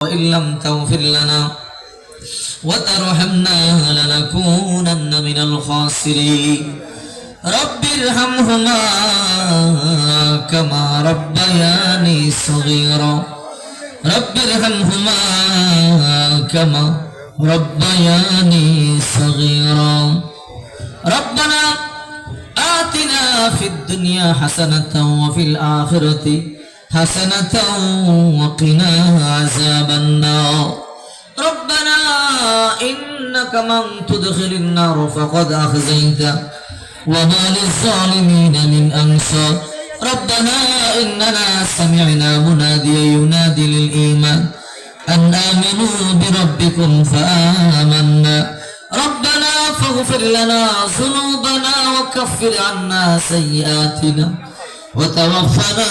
وإن لم تغفر لنا وترحمنا لنكونن من الخاسرين رب ارحمهما كما ربياني صغيرا رب ارحمهما كما ربياني صغيرا ربنا آتنا في الدنيا حسنة وفي الآخرة حسنة وقنا عذاب النار ربنا إنك من تدخل النار فقد أخزيته وما للظالمين من أنصار ربنا إننا سمعنا مناديا ينادي للإيمان أن آمنوا بربكم فآمنا ربنا فاغفر لنا ذنوبنا وكفر عنا سيئاتنا وتوفنا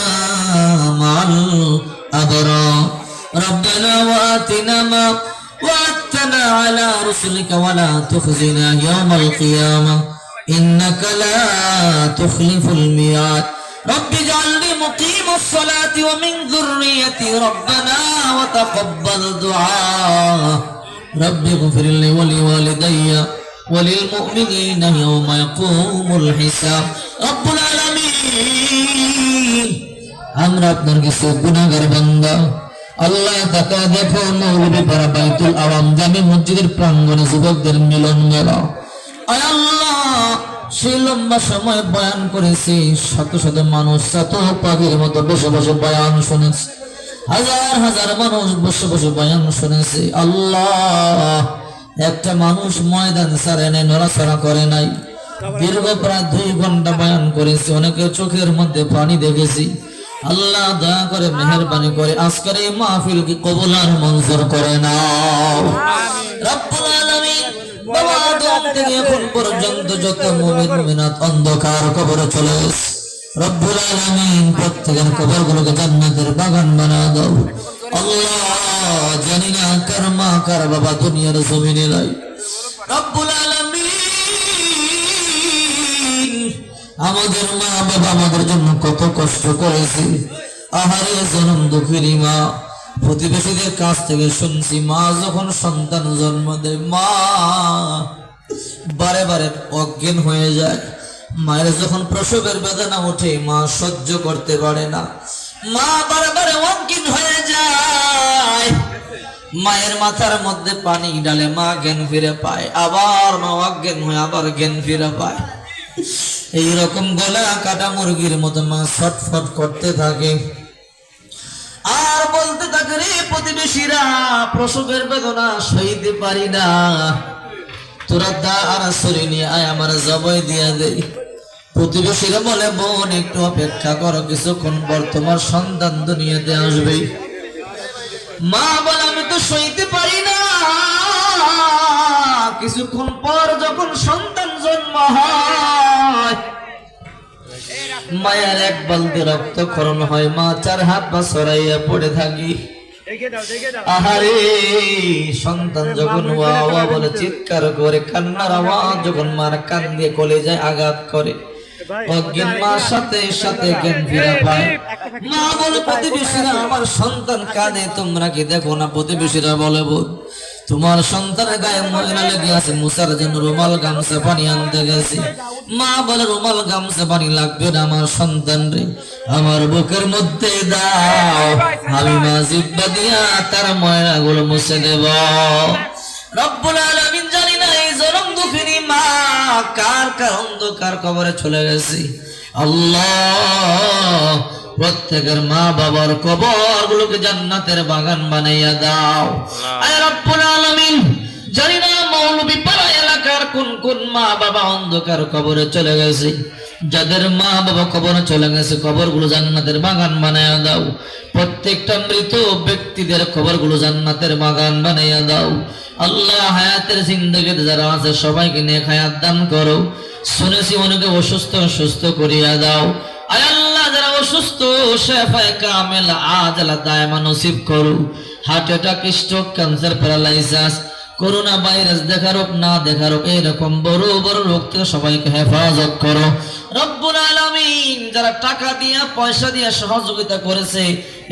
مع الأبرار ربنا وآتنا ما وعدتنا على رسلك ولا تخزنا يوم القيامة إنك لا تخلف الميعاد رب اجعلني مقيم الصلاة ومن ذريتي ربنا وتقبل دعاء رب اغفر لي ولوالدي وللمؤمنين يوم يقوم الحساب رب العالمين আমরা আপনার কাছে গুনাহগার বান্দা আল্লাহ তাকা দেখো মৌলভীপাড়া বাইতুল আওয়াম জামে মসজিদের প্রাঙ্গণে যুবকদের মিলন মেলা আয় আল্লাহ সেই লম্বা সময় বয়ান করেছি শত শত মানুষ শত পাখির মতো বসে বসে বয়ান শুনেছে হাজার হাজার মানুষ বসে বসে বয়ান শুনেছে আল্লাহ একটা মানুষ ময়দান ছাড়ে নাই নড়াচড়া করে নাই দীর্ঘ প্রায় 2 ঘন্টা বয়ান করেছি অনেকের চোখের মধ্যে পানি দেখেছি আল্লাহ দয়া করে মেহেরবানি করে আজকের এই মাহফিল কি কবুল আর মঞ্জুর করে নাও রব্বুল আলামিন বাবা আদম থেকে এখন পর্যন্ত যত মুমিন মুমিনাত অন্ধকার কবরে চলে গেছে রব্বুল আলামিন প্রত্যেকের কবরগুলোকে জান্নাতের বাগান বানায় দাও আল্লাহ জানি না কার মা কার বাবা দুনিয়ার জমিনে নাই রব্বুল আলামিন আমাদের মা বাবা আমাদের জন্য কত কষ্ট করেছে আহারে জনম দুঃখিনী মা প্রতিবেশীদের কাছ থেকে শুনছি মা যখন সন্তান জন্ম দেয় মা বারে বারে অজ্ঞান হয়ে যায় মায়ের যখন প্রসবের বেদনা ওঠে মা সহ্য করতে পারে না মা বারে বারে অজ্ঞান হয়ে যায় মায়ের মাথার মধ্যে পানি ডালে মা জ্ঞান ফিরে পায় আবার মা অজ্ঞান হয়ে আবার জ্ঞান ফিরে পায় এইরকম গলা কাটা মুরগির মতো মা ছটফট করতে থাকে আর বলতে থাকে রে প্রতিবেশীরা প্রসবের বেদনা সইতে পারি না তোরা দা আর সরি নিয়ে আয় আমার জবাই দিয়া দে প্রতিবেশীরা বলে বোন একটু অপেক্ষা করো কিছুক্ষণ পর তোমার সন্তান দুনিয়াতে আসবে মা বলে আমি তো সইতে পারি না কিছুক্ষণ পর যখন সন্তান জন্ম হয় মায়ের এক বালতি রক্তক্ষরণ হয় মা 4 হাত পা ছড়াইয়া পড়ে থাকি আহারে সন্তান যখন ওয়া ওয়া বলে চিৎকার করে কান্নার আওয়াজ যখন মার কান দিয়ে কলেজায় আঘাত করে অজ্ঞান মার সাথে সাথে জ্ঞান ফিরে পায় মা বলে প্রতিবেশীরা আমার সন্তান কাঁদে তোমরা কি দেখো না প্রতিবেশীরা বলে বোন তোমার সন্তানের গায়ে ময়লা লেগে আছে মুছার জন্য রুমাল গামছা পানি আনতে গেছি মা বলে রুমাল গামছা পানি লাগবে না আমার সন্তান রে আমার বুকের মধ্যে দাও আমি মা জিব্বা দিয়া তার ময়লা গুলো মুছে দেব রব্বুল আলামিন জানি না এই জনম দুঃখিনী মা কার কার অন্ধকার কবরে চলে গেছে আল্লাহ প্রত্যেকের মা বাবার কবর গুলোকে জান্নাতের বাগান বানাইয়া দাও আয় রব্বুল আলামিন জানি না মৌলভীপাড়া এলাকার কোন কোন মা বাবা অন্ধকার কবরে চলে গেছে যাদের মা বাবা কবরে চলে গেছে কবরগুলো জান্নাতের বাগান বানাইয়া দাও প্রত্যেকটা মৃত ব্যক্তিদের কবরগুলো জান্নাতের বাগান বানাইয়া দাও আল্লাহ হায়াতের জিন্দেগিতে যারা আছে সবাইকে নেক হায়াত দান করো শুনেছি অনেকে অসুস্থ সুস্থ করিয়া দাও আয় আল্লাহ যারা অসুস্থ শেফায়ে কামেল আজলা দায়মা নসিব করো heart attack stroke cancer paralysis corona virus দেখা রোগ না দেখা রোগ এরকম বড় বড় রোগ থেকে সবাইকে হেফাজত করো রব্বুল আলামিন। যারা টাকা দিয়া পয়সা দিয়া সহযোগিতা করেছে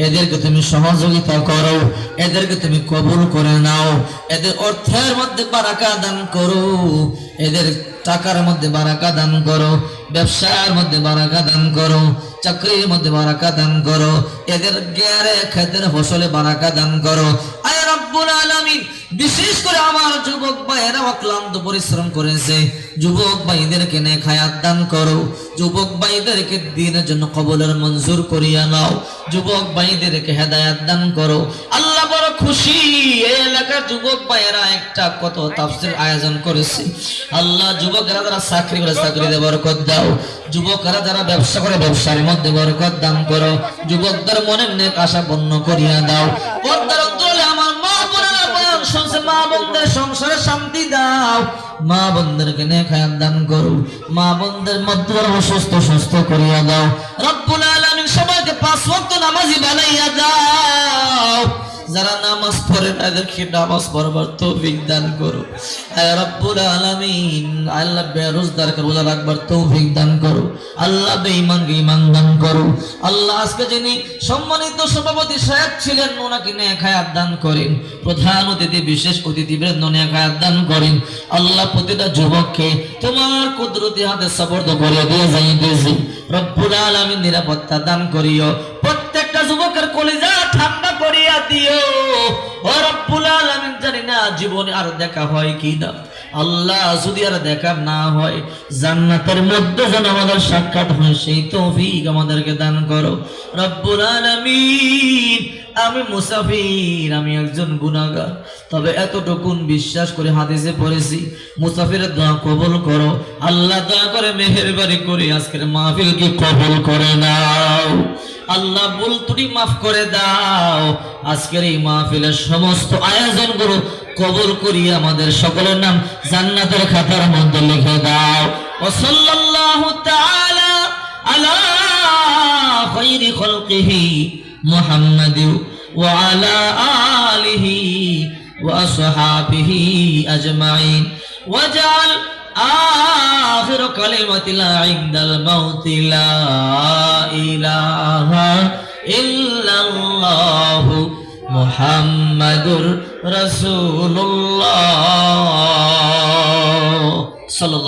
এদেরকে তুমি সহযোগিতা করো, এদেরকে তুমি কবুল করে নাও, এদের অর্থের মধ্যে বারাকা দান করো, এদের টাকার মধ্যে বারাকা দান করো, ব্যবসার মধ্যে বারাকা দান করো, চাকরির মধ্যে বারাকা দান করো, এদের জ্ঞানে ক্ষেতের ফসলে বারাকা দান করো আয় রব্বুল আলামিন। বিশেষ করে আমার যুবক ভাইয়েরা অক্লান্ত পরিশ্রম করেছে, যুবক ভাইদেরকে নেক হায়াত দান করো, যুবক ভাইদেরকে দ্বীনের জন্য কবুলের মঞ্জুর করিয়া নাও, যুবক ভাইদেরকে হেদায়েত দান করো আল্লাহ। বড় খুশি এই এলাকার যুবক ভাইয়েরা একটা কত তাফসীর আয়োজন করেছে আল্লাহ। যুবকেরা যারা চাকরি করে চাকরিতে বরকত দাও, যুবকেরা যারা ব্যবসা করে ব্যবসার মধ্যে বরকত দান করো, যুবকদের মনের নেক আশা পূর্ণ করিয়া দাও। পর্দার অন্তরালে আমার মা বোনেরা বয়ান শুনছে, মা বোনদের সংসারে শান্তি দাও, মা বোনদেরকে নেক হায়াত দান করো, মা বোনদের মধ্যে সুস্থ সুস্থ করিয়া দাও রব্বুল আলামিন। সবাইকে 5 ওয়াক্ত নামাজি বানাইয়া দাও, যারা নামাজ পড়ে তাদেরকে নামাজ পড়বার তৌফিক দান করো আয় রব্বুল আলামিন। আল্লাহ বেরোজগারকে রোজা রাখবার তৌফিক দান করো আল্লাহ, বেঈমানকে ঈমান দান করো আল্লাহ। আজকে যিনি সম্মানিত সভাপতি সাহেব ছিলেন ওনাকে নেক হায়াত দান করেন, প্রধান অতিথি বিশেষ অতিথিবৃন্দ নেক হায়াত দান করেন আল্লাহ। প্রতিটা যুবককে তোমার কুদরতি হাতে সবর্দ করে দিয়ে যাইতেছি রব্বুল আলামিন। নিরাপত্তা দান করিও, প্রত্যেকটা যুবকের কলিজা ঠান্ডা করিয়া দিও ও রব্বুল আলামিন। জানি না জীবনে আর দেখা হয় কিনা আল্লাহ, যদি আর দেখা না হয় জান্নাতের মধ্যে যেন আমাদের সাক্ষাৎ হয় সেই তৌফিক আমাদেরকে দান করো রব্বুল আলামিন। আমি মুসাফির, আমি একজন গুনাহগার, তবে এতটুকুন বিশ্বাস করে হাদিসে পড়েছি মুসাফিরের দোয়া কবুল করো আল্লাহ। দয়া করে মেহেরবানি করে আজকের মাহফিলকে কবুল করে নাও আল্লাহ, ভুল ত্রুটি মাফ করে দাও। আজকের এই মাহফিলের সমস্ত আয়োজনগুলো কবুল করিয়া আমাদের সকলের নাম জান্নাতের খাতার মধ্যে লিখে দাও। ওয়া সাল্লাল্লাহু তাআলা আলা খায়রি খালকিহি মুহাম্মাদি ওয়া আলা আলিহি ওয়া আসহাবিহি আজমাইন ওয়াজআল آخر كلمتنا عند الموت لا إله إلا الله محمد رسول الله صلى الله عليه وسلم।